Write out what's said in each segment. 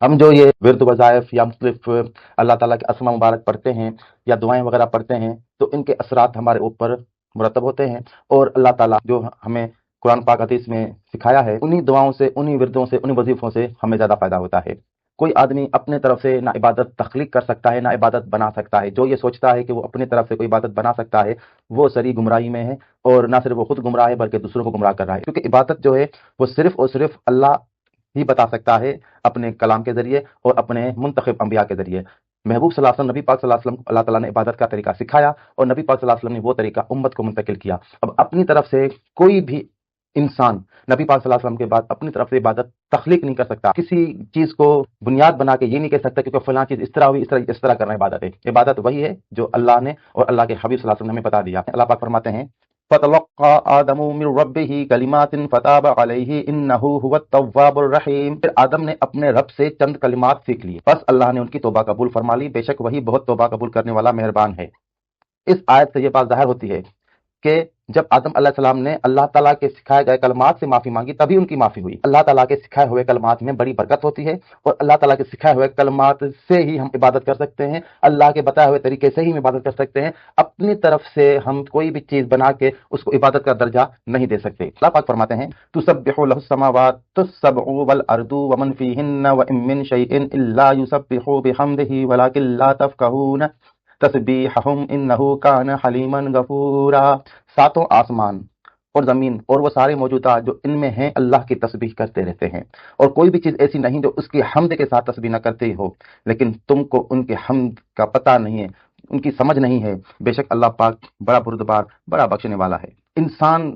हम जो ये विरद वज़ाइफ या मुख्तलिफ अल्लाह ताला के अस्मा मुबारक पढ़ते हैं या दुआएं वगैरह पढ़ते हैं, तो इनके असरात हमारे ऊपर मुरतब होते हैं। और अल्लाह ताला जो हमें कुरान पाक हदीस में सिखाया है, उन्हीं दुआओं से, उन्हीं विरदों से, उन्हीं वजीफों से हमें ज़्यादा फ़ायदा होता है। कोई आदमी अपने तरफ से ना इबादत तख्लीक कर सकता है, ना इबादत बना सकता है। जो ये सोचता है कि वो अपनी तरफ से कोई इबादत बना सकता है, वो सरी गुमराही में है। और ना सिर्फ वो खुद गुमराह है बल्कि दूसरों को गुमराह कर रहा है, क्योंकि इबादत जो है वो सिर्फ और सिर्फ अल्लाह ही बता सकता है, अपने कलाम के ज़रिए और अपने मुंतखब अंबिया के ज़रिए। महबूब सल्लल्लाहु अलैहि वसल्लम, नबी पाक सल्लल्लाहु अलैहि वसल्लम को अल्लाह ताला ने इबादत का तरीका सिखाया और नबी पाक सल्लल्लाहु अलैहि वसल्लम ने वो तरीका उम्मत को मुंतकिल किया। अब अपनी तरफ से कोई भी इंसान नबी पाक सल्लल्लाहु अलैहि वसल्लम के बाद अपनी तरफ से इबादत तख्लीक नहीं कर सकता। किसी चीज को बुनियाद बना के ये नहीं कह सकता क्योंकि फलां चीज इस तरह हुई, इस तरह करना इबादत है। इबादत वही है जो अल्लाह ने और अल्लाह के हबीब सल्लल्लाहु अलैहि वसल्लम ने हमें बता दिया। अल्लाह पाक फरमाते हैं, फतलक्का आदमु मिन रब्बिही कलिमातिन फताब अलैहि इन्नहु हुवत तव्वाबुर रहीम। फिर आदम ने अपने रब से चंद कलिमात सीख लिए, बस अल्लाह ने उनकी तौबा कबूल फरमा ली, बेशक वही बहुत तौबा कबूल करने वाला मेहरबान है। इस आयत से ये बात ज़ाहिर होती है कि जब आदम अलैहिस्सलाम ने अल्लाह ताला के सिखाए गए कलमात से माफ़ी मांगी, तभी उनकी माफ़ी हुई। अल्लाह ताला के सिखाए हुए कलमात में बड़ी बरकत होती है और अल्लाह ताला के सिखाए हुए कलमात से ही हम इबादत कर सकते हैं, अल्लाह के बताए हुए तरीके से ही हम इबादत कर सकते हैं। अपनी तरफ से हम कोई भी चीज़ बना के उसको इबादत का दर्जा नहीं दे सकते। अल्लाह पाक फरमाते हैं, तुसब्बिहु लहुस समावातुस सबउ वल अर्दु व मन फीहिन्ना व इन मिन शैइन इल्ला युसब्बिहु बिहम्दिही वलाकिन ला तफक़हून तस्बीहहुम इन्नहु कान हलीमन गफूरा। सातों आसमान और जमीन और वो सारे मौजूदा जो इनमें हैं अल्लाह की तस्बीह करते रहते हैं, और कोई भी चीज़ ऐसी नहीं जो उसकी हम्द के साथ तस्बीह न करती हो। लेकिन तुमको उनके हम्द का पता नहीं है, उनकी समझ नहीं है। बेशक अल्लाह पाक बड़ा बुर्दबार, बड़ा बख्शने वाला है। इंसान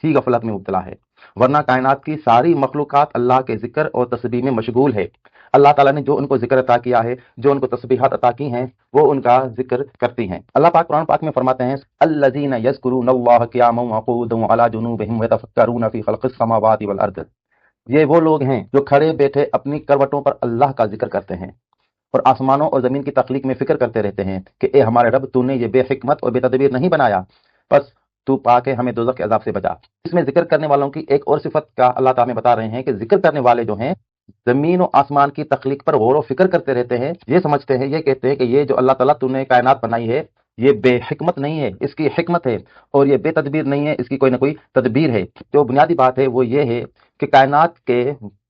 ही गफलत में मुब्तला है, वरना कायनात की सारी मखलूकात अल्लाह के जिक्र और तस्बीह में मशगूल है। अल्लाह ताला ने जो उनको जिक्र अता किया है, जो उनको तस्बीहात अता की हैं, वो उनका जिक्र करती हैं। अल्लाह पाक कुरान पाक में फरमाते हैं, अल्लज़ीना यज़कुरूनल्लाह क़ियामन व क़ुऊदन व अला जुनूबिहिम व यतफ़क्करूना फ़ी ख़ल्क़िस समावाति वल अर्द। ये वो लोग हैं जो खड़े बैठे अपनी करवटों पर अल्लाह का जिक्र करते हैं और आसमानों और ज़मीन की तख्लीक में फ़िक्र करते रहते हैं कि ए हमारे रब, तूने ये बेहिकमत और बेतदबीर नहीं बनाया, बस तू पाके हमें दोज़ख के अज़ाब से बचा। इसमें जिक्र करने वालों की एक और सिफत का अल्लाह ताला बता रहे हैं कि जिक्र करने वाले जो हैं, जमीन और आसमान की तख्लीक पर गौर व फिक्र करते रहते हैं। ये समझते हैं, ये कहते हैं कि ये जो अल्लाह ताला तूने कायनात बनाई है, ये बेहिकमत नहीं है, इसकी हिकमत है, और ये बेतदबीर नहीं है, इसकी कोई ना कोई तदबीर है। जो बुनियादी बात है वो ये है कि कायनात के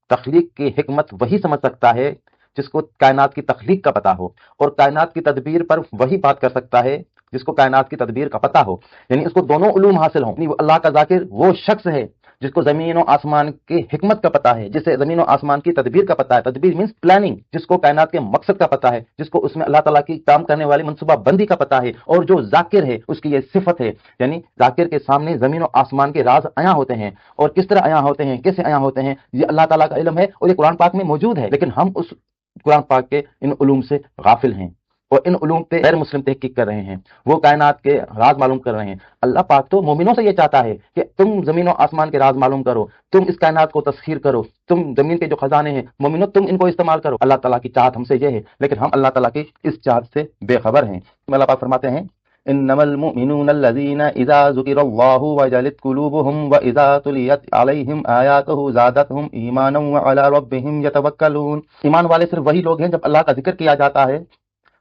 तख्लीक की हिकमत वही समझ सकता है जिसको कायनात की तख्लीक का पता हो, और कायनात की तदबीर पर वही बात कर सकता है जिसको कायनात की तदबीर का पता हो। यानी उसको दोनों उलूम हासिल हों। अल्लाह का जाकिर वो शख्स है जिसको जमीन और आसमान की हिकमत का पता है, जिसे जमीन और आसमान की तदबीर का पता है। तदबीर मीन्स प्लानिंग। जिसको कायनात के मकसद का पता है, जिसको उसमें अल्लाह ताला की काम करने वाली मनसूबा बंदी का पता है। और जो जाकिर है उसकी ये सिफत है, यानी जाकिर के सामने जमीन और आसमान के राज अया होते हैं, और किस तरह अया होते हैं, कैसे अया होते हैं, ये अल्लाह ताला का इल्म है और ये कुरान पाक में मौजूद है। लेकिन हम उस कुरान पाक के इन उलूम से गाफिल हैं और इन उलूम पे गैर मुस्लिम तहकीक कर रहे हैं, वो कायनात के राज मालूम कर रहे हैं। अल्लाह पाक तो मोमिनों से ये चाहता है कि तुम जमीन और आसमान के राज मालूम करो, तुम इस कायनात को तस्खीर करो, तुम जमीन के जो खजाने हैं मोमिनों तुम इनको इस्तेमाल करो। अल्लाह ताला की चाहत हमसे ये है, लेकिन हम अल्लाह ताला की इस चाहत से बेखबर हैं। अल्लाह पाक फरमाते हैं, इन्नमल मुमिनून अल्लज़ीना इज़ा ज़ुकिरल्लाहु वजलत कुलूबुहुम व इज़ा तुलियत अलैहिम आयातुहु ज़ादतहुम ईमानन व अला रब्बिहिम यतवक्कलून। ईमान वाले सिर्फ वही लोग हैं जब अल्लाह का जिक्र किया जाता है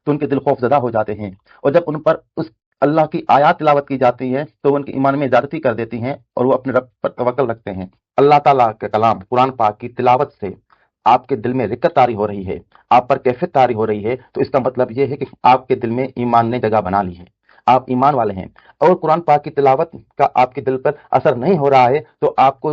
तो उनके दिल खौफजदा हो जाते हैं, और जब उन पर उस अल्लाह की आयत तिलावत की जाती है तो उनके ईमान में ज़्यादती कर देती हैं और वो अपने रब पर तवक्कल रखते हैं। अल्लाह ताला के कलाम कुरान पाक की तिलावत से आपके दिल में रिक्कत तारी हो रही है, आप पर कैफियत तारी हो रही है, तो इसका मतलब ये है कि आपके दिल में ईमान ने जगह बना ली है, आप ईमान वाले हैं। और कुरान पाक की तिलावत का आपके दिल पर असर नहीं हो रहा है तो आपको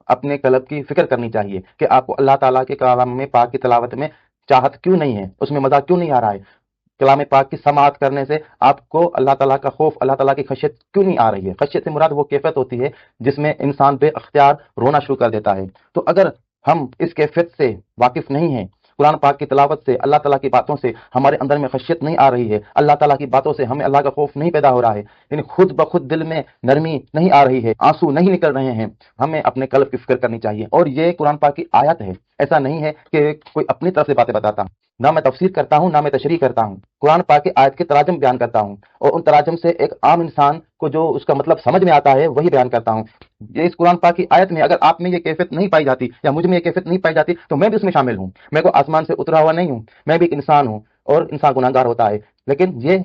अपने कल्ब की फिक्र करनी चाहिए कि आपको अल्लाह ताला के कलाम में पाक की तिलावत में चाहत क्यों नहीं है, उसमें मजा क्यों नहीं आ रहा है। कलाम पाक की समाअत करने से आपको अल्लाह ताला का खौफ, अल्लाह ताला की खशियत क्यों नहीं आ रही है। खशियत से मुराद वो कैफियत होती है जिसमें इंसान बेअख्तियार रोना शुरू कर देता है। तो अगर हम इस कैफियत से वाकिफ नहीं हैं, कुरान पाक की तिलावत से, अल्लाह ताला की बातों से हमारे अंदर में खशियत नहीं आ रही है, अल्लाह ताला की बातों से हमें अल्लाह का खौफ नहीं पैदा हो रहा है, यानी खुद ब खुद दिल में नरमी नहीं आ रही है, आंसू नहीं निकल रहे हैं, हमें अपने कल्ब की फिक्र करनी चाहिए। और ये कुरान पाक की आयत है, ऐसा नहीं है कि कोई अपनी तरफ से बातें बताता। نہ میں تفسیر کرتا ہوں نہ میں تشریح کرتا ہوں، قرآن پاک کی آیت کے تراجم بیان کرتا ہوں اور ان تراجم سے ایک عام انسان کو جو اس کا مطلب سمجھ میں آتا ہے وہی بیان کرتا ہوں۔ یہ اس قرآن پاک کی آیت میں اگر آپ میں یہ کیفیت نہیں پائی جاتی یا مجھ میں یہ کیفیت نہیں پائی جاتی تو میں بھی اس میں شامل ہوں، میں کوئی آسمان سے اترا ہوا نہیں ہوں، میں بھی ایک انسان ہوں اور انسان گناہ گار ہوتا ہے، لیکن یہ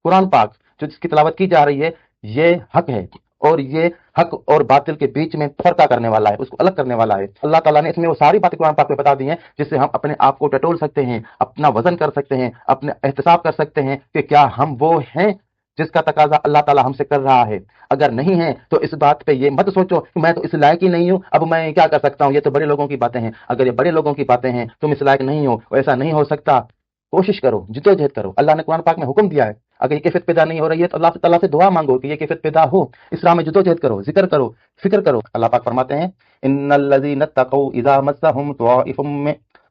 قرآن پاک جو جس کی تلاوت کی جا رہی ہے یہ حق ہے اور یہ حق اور باطل کے بیچ میں فرقہ کرنے والا ہے، اس کو الگ کرنے والا ہے۔ اللہ تعالیٰ نے اس میں وہ ساری باتیں قرآن پاک میں بتا دی ہیں جس سے ہم اپنے آپ کو ٹٹول سکتے ہیں، اپنا وزن کر سکتے ہیں، اپنے احتساب کر سکتے ہیں کہ کیا ہم وہ ہیں جس کا تقاضا اللہ تعالیٰ ہم سے کر رہا ہے۔ اگر نہیں ہے تو اس بات پہ یہ مت سوچو کہ میں تو اس لائق ہی نہیں ہوں، اب میں کیا کر سکتا ہوں، یہ تو بڑے لوگوں کی باتیں ہیں۔ اگر یہ بڑے لوگوں کی باتیں ہیں تم اس لائق نہیں ہو، ایسا نہیں ہو سکتا، کوشش کرو، جدوجہد کرو۔ اللہ نے قرآن پاک میں حکم دیا ہے، اگر یہ کیفیت پیدا نہیں ہو رہی ہے تو اللہ تعالیٰ سے دعا مانگو کہ یہ کیفیت پیدا ہو، اس راہ میں جدوجہد کرو، ذکر کرو، فکر کرو۔ اللہ پاک فرماتے ہیں ان الذین اتقوا اذا مسهم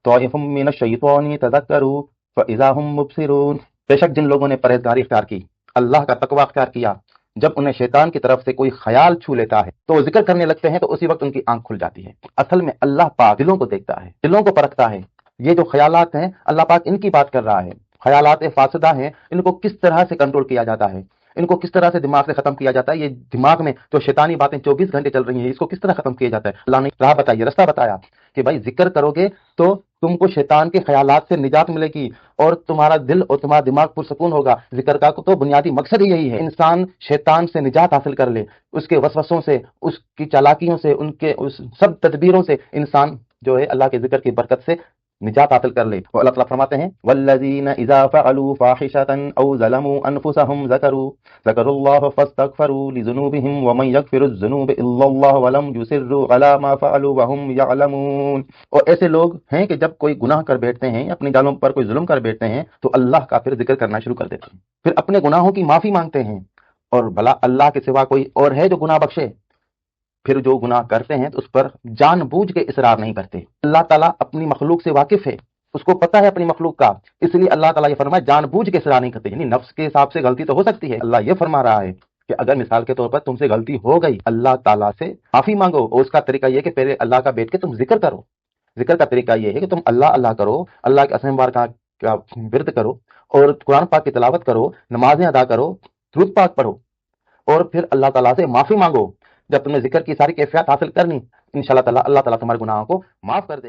طائف من الشیطان تذکروا فاذا هم مبصرون، بے شک جن لوگوں نے پرہیزگاری اختیار کی، اللہ کا تقوی اختیار کیا، جب انہیں شیطان کی طرف سے کوئی خیال چھو لیتا ہے تو وہ ذکر کرنے لگتے ہیں تو اسی وقت ان کی آنکھ کھل جاتی ہے۔ اصل میں اللہ پاک دلوں کو دیکھتا ہے، دلوں کو پرکھتا ہے۔ یہ جو خیالات ہیں اللہ پاک ان کی بات کر رہا ہے، خیالات فاسدہ ہیں، ان کو کس طرح سے کنٹرول کیا جاتا ہے، ان کو کس طرح سے دماغ سے ختم کیا جاتا ہے، یہ دماغ میں جو شیطانی باتیں 24 گھنٹے چل رہی ہیں اس کو کس طرح ختم کیا جاتا ہے۔ اللہ نے راہ بتائی ہے، رستہ بتایا کہ بھائی ذکر کرو گے تو تم کو شیطان کے خیالات سے نجات ملے گی اور تمہارا دل اور تمہارا دماغ پرسکون ہوگا۔ ذکر کا تو بنیادی مقصد ہی یہی ہے، انسان شیطان سے نجات حاصل کر لے، اس کے وسوسوں سے، اس کی چالاکیوں سے، ان کے اس سب تدبیروں سے انسان جو ہے اللہ کے ذکر کی برکت سے نجات حاصل کر لے۔ اور اللہ تعالیٰ فرماتے ہیں والذین اذا فعلوا فاحشۃ او ظلموا انفسهم ذکروا اللہ فاستغفروا لذنوبهم ومن یغفر الذنوب الا اللہ ولم یصروا علی ما فعلوا وهم یعلمون۔ اور ایسے لوگ ہیں کہ جب کوئی گناہ کر بیٹھتے ہیں، اپنی جانوں پر کوئی ظلم کر بیٹھتے ہیں تو اللہ کا پھر ذکر کرنا شروع کر دیتے ہیں، پھر اپنے گناہوں کی معافی مانگتے ہیں، اور بھلا اللہ کے سوا کوئی اور ہے جو گناہ بخشے؟ پھر جو گناہ کرتے ہیں تو اس پر جان بوجھ کے اصرار نہیں کرتے۔ اللہ تعالیٰ اپنی مخلوق سے واقف ہے، اس کو پتہ ہے اپنی مخلوق کا، اس لیے اللہ تعالیٰ یہ فرمایا جان بوجھ کے اصرار نہیں کرتے، یعنی نفس کے حساب سے غلطی تو ہو سکتی ہے۔ اللہ یہ فرما رہا ہے کہ اگر مثال کے طور پر تم سے غلطی ہو گئی، اللہ تعالیٰ سے معافی مانگو، اور اس کا طریقہ یہ کہ پہلے اللہ کا بیٹھ کے تم ذکر کرو۔ ذکر کا طریقہ یہ ہے کہ تم اللہ اللہ کرو، اللہ کے اسم بار کا ورد کرو اور قرآن پاک کی تلاوت کرو، نمازیں ادا کرو، درود پاک پڑھو اور پھر اللہ تعالیٰ سے معافی مانگو۔ جب تم نے ذکر کی ساری کیفیات حاصل کرنی، انشاءاللہ تعالیٰ اللہ تعالیٰ تمہارے گناہوں کو معاف کر دے۔